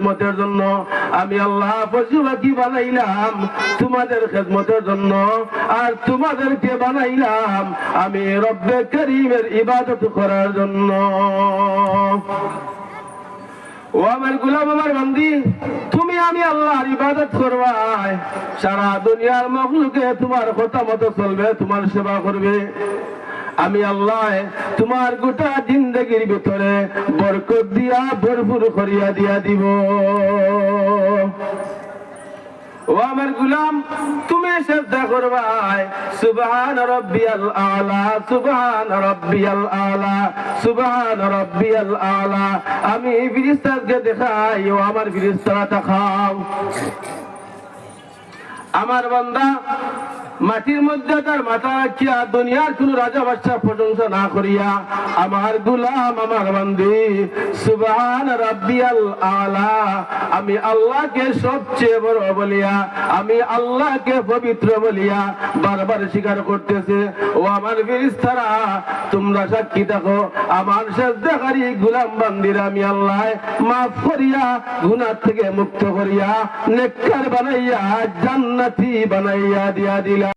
খেদমতের জন্য, আমি আল্লাহ পশু পাখি বানাইলাম তোমাদের খেদমতের জন্য, আর তোমাদেরকে বানাইলাম আমি রব্বে করিমের ইবাদত করার জন্য। ও আমার গোলাম, আমার বান্দি, তুমি আমি আল্লাহর ইবাদত করবাই, সারা দুনিয়ার মখলুকে তোমার কথা মতো চলবে, তোমার সেবা করবে। আমি আল্লাহ তোমার গোটা জিন্দগির ভিতরে বরকত দিয়া ভরপুর করিয়া দিয়া দিব। ও আমার গোলাম, তুমি শ্রদ্ধা করবাই সুবহান রাব্বিয়াল আলা, সুবহান রাব্বিয়াল আলা, সুবহান রাব্বিয়াল আলা। আমি ফেরেশতাকে দেখাই, ও আমার ফেরেশতারা তাকাও। আমার বান্দা মাটির মধ্যে তার মাথা রাখিয়া দুনিয়ার কোন রাজা বাদশা প্রশংসা না করিয়া আমার গোলাম, আমার বান্দি সুবহান রাব্বিয়াল আলা, আমি আল্লাহকে সবচেয়ে বড় বলিয়া, আমি আল্লাহকে পবিত্র বলিয়া বারবার স্বীকার করতেছে। ও আমার ফেরেশতারা, তোমরা সাক্ষী থাকো, আমার সিজদাকারী গোলাম বান্দিরা আমি আল্লাহ মাফ করিয়া গুনাহ থেকে মুক্ত করিয়া নেককার বানাইয়া জান্নাতি বানাইয়া দিয়া দিলাম।